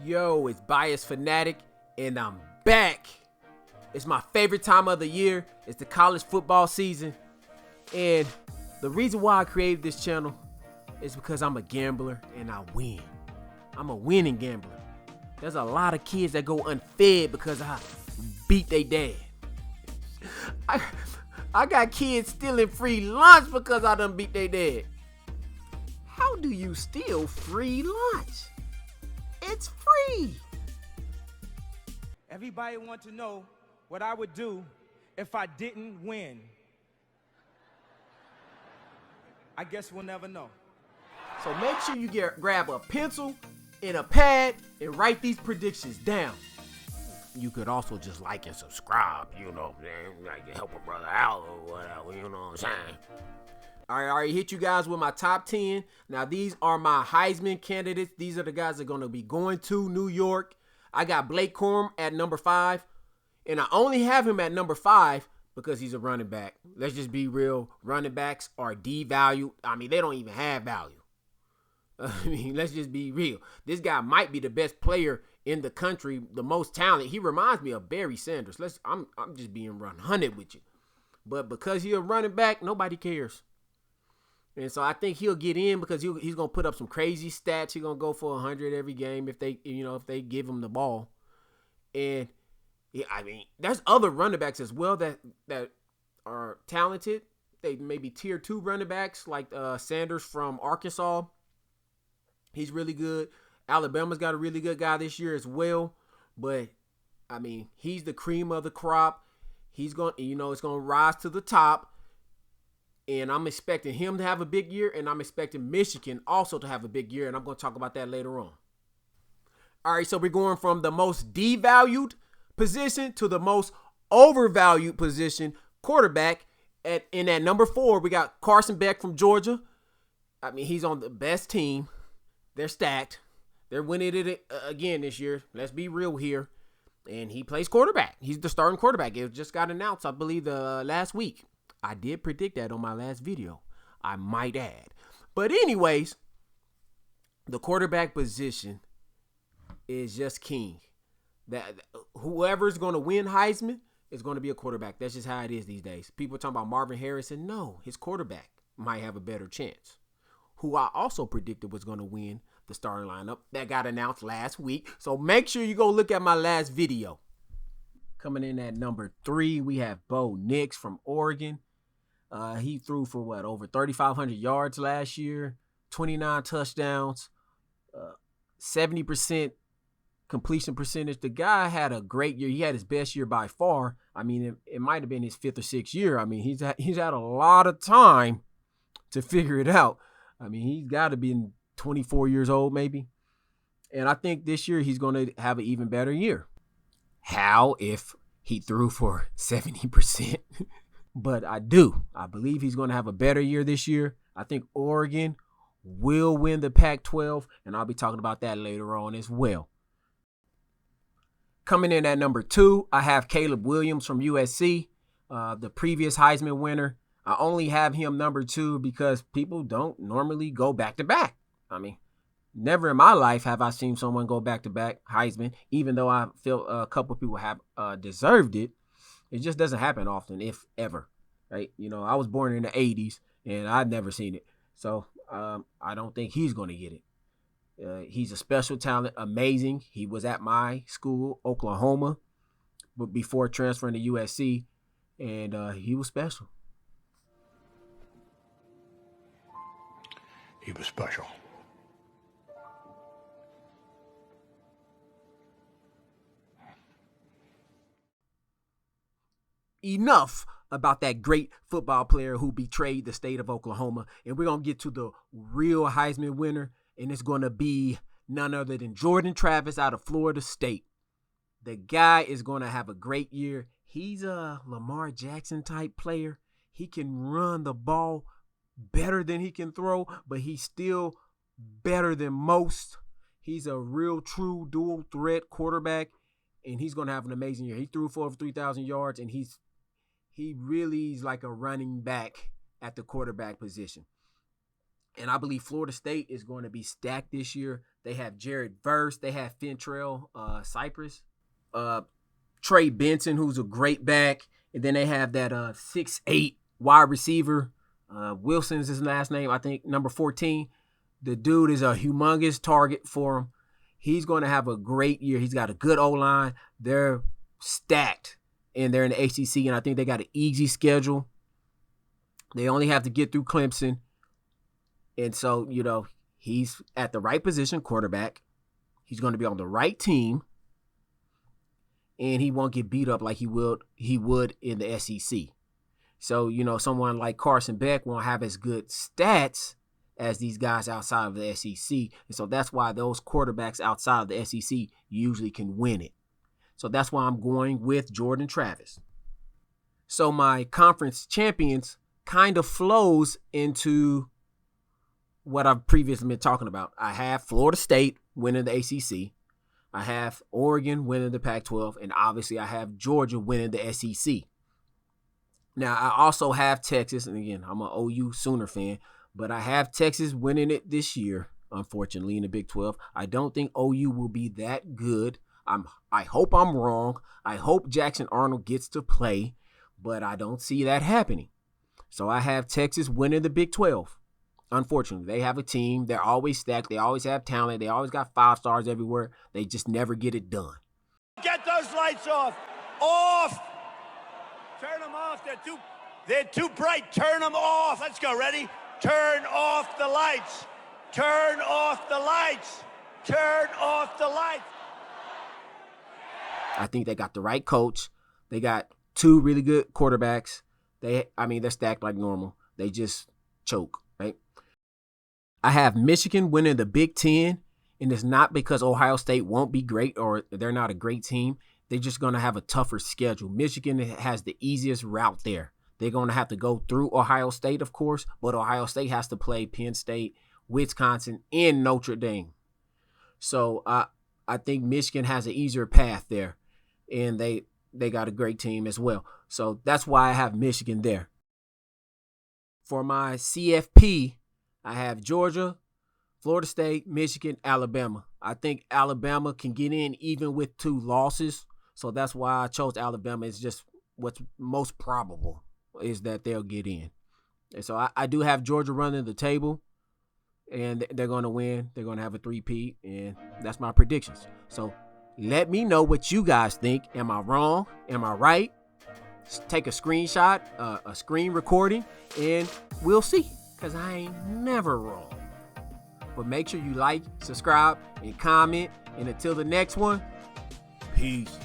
Yo, it's Bias Fanatic, and I'm back. It's my favorite time of the year. It's the college football season. And the reason why I created this channel is because I'm a gambler and I win. I'm a winning gambler. There's a lot of kids that go unfed because I beat their dad. I got kids stealing free lunch because I done beat their dad. How do you steal free lunch? It's free. Everybody wants to know what I would do if I didn't win. I guess we'll never know. So make sure you grab a pencil and a pad and write these predictions down. You could also just like and subscribe, like to help a brother out or whatever, you know what I'm saying? All right, I already hit you guys with my top 10. Now, these are my Heisman candidates. These are the guys that are going to be going to New York. I got Blake Corum at number 5, and I only have him at number 5 because he's a running back. Let's just be real. Running backs are devalued. I mean, they don't even have value. Let's just be real. This guy might be the best player in the country, the most talented. He reminds me of Barry Sanders. I'm just being 100 with you. But because he's a running back, nobody cares. And so I think he'll get in because he's going to put up some crazy stats. He's going to go for 100 every game if they give him the ball. And yeah, I mean, there's other running backs as well that are talented. They may be tier 2 running backs like Sanders from Arkansas. He's really good. Alabama's got a really good guy this year as well. But, I mean, he's the cream of the crop. He's going, it's going to rise to the top. And I'm expecting him to have a big year, and I'm expecting Michigan also to have a big year, and I'm going to talk about that later on. All right, so we're going from the most devalued position to the most overvalued position, quarterback. In at number 4, we got Carson Beck from Georgia. I mean, he's on the best team. They're stacked. They're winning it again this year. Let's be real here. And he plays quarterback. He's the starting quarterback. It just got announced, I believe, last week. I did predict that on my last video, I might add. But anyways, the quarterback position is just king. That whoever's going to win Heisman is going to be a quarterback. That's just how it is these days. People are talking about Marvin Harrison. No, his quarterback might have a better chance. Who I also predicted was going to win the starting lineup that got announced last week. So make sure you go look at my last video. Coming in at number 3, we have Bo Nix from Oregon. He threw for over 3,500 yards last year, 29 touchdowns, 70% completion percentage. The guy had a great year. He had his best year by far. I mean, it might have been his 5th or 6th year. I mean, he's had a lot of time to figure it out. I mean, he's got to be 24 years old maybe. And I think this year he's going to have an even better year. How if he threw for 70%? But I believe he's going to have a better year this year. I think Oregon will win the Pac-12, and I'll be talking about that later on as well. Coming in at number 2, I have Caleb Williams from USC, the previous Heisman winner. I only have him number 2 because people don't normally go back-to-back. I mean, never in my life have I seen someone go back-to-back Heisman, even though I feel a couple people have deserved it. It just doesn't happen often, if ever, right? I was born in the 80s, and I've never seen it. So I don't think he's going to get it. He's a special talent, amazing. He was at my school, Oklahoma, but before transferring to USC, and he was special. He was special. Enough about that great football player who betrayed the state of Oklahoma. And we're going to get to the real Heisman winner. And it's going to be none other than Jordan Travis out of Florida State. The guy is going to have a great year. He's a Lamar Jackson type player. He can run the ball better than he can throw, but he's still better than most. He's a real true dual threat quarterback, and he's going to have an amazing year. He threw for over 3,000 yards, and he really is like a running back at the quarterback position. And I believe Florida State is going to be stacked this year. They have Jared Verse. They have Fentrell Cypress. Trey Benson, who's a great back. And then they have that 6'8" wide receiver. Wilson's his last name, I think, number 14. The dude is a humongous target for him. He's going to have a great year. He's got a good O-line. They're stacked, and they're in the ACC, and I think they got an easy schedule. They only have to get through Clemson. And so, he's at the right position, quarterback. He's going to be on the right team, and he won't get beat up like he would in the SEC. So, someone like Carson Beck won't have as good stats as these guys outside of the SEC. And so that's why those quarterbacks outside of the SEC usually can win it. So that's why I'm going with Jordan Travis. So my conference champions kind of flows into what I've previously been talking about. I have Florida State winning the ACC. I have Oregon winning the Pac-12. And obviously I have Georgia winning the SEC. Now, I also have Texas. And again, I'm an OU Sooner fan. But I have Texas winning it this year, unfortunately, in the Big 12. I don't think OU will be that good. I hope I'm wrong. I hope Jackson Arnold gets to play, but I don't see that happening. So I have Texas winning the Big 12. Unfortunately, they have a team. They're always stacked. They always have talent. They always got 5 stars everywhere. They just never get it done. Get those lights off. Off. Turn them off. They're too bright. Turn them off. Let's go. Ready? Turn off the lights. Turn off the lights. Turn off the lights. I think they got the right coach. They got 2 really good quarterbacks. They're stacked like normal. They just choke, right? I have Michigan winning the Big 10, and it's not because Ohio State won't be great or they're not a great team. They're just going to have a tougher schedule. Michigan has the easiest route there. They're going to have to go through Ohio State, of course, but Ohio State has to play Penn State, Wisconsin, and Notre Dame. So I think Michigan has an easier path there, and they got a great team as well. So that's why I have Michigan there. For my CFP, I have Georgia, Florida State, Michigan, Alabama. I think Alabama can get in even with 2 losses, so that's why I chose Alabama. It's just what's most probable is that they'll get in. And so I do have Georgia running the table, and they're going to win. They're going to have a 3-peat, and that's my predictions. So let me know what you guys think. Am I wrong? Am I right? Take a screenshot, a screen recording, and we'll see, because I ain't never wrong. But make sure you like, subscribe, and comment. And until the next one, peace.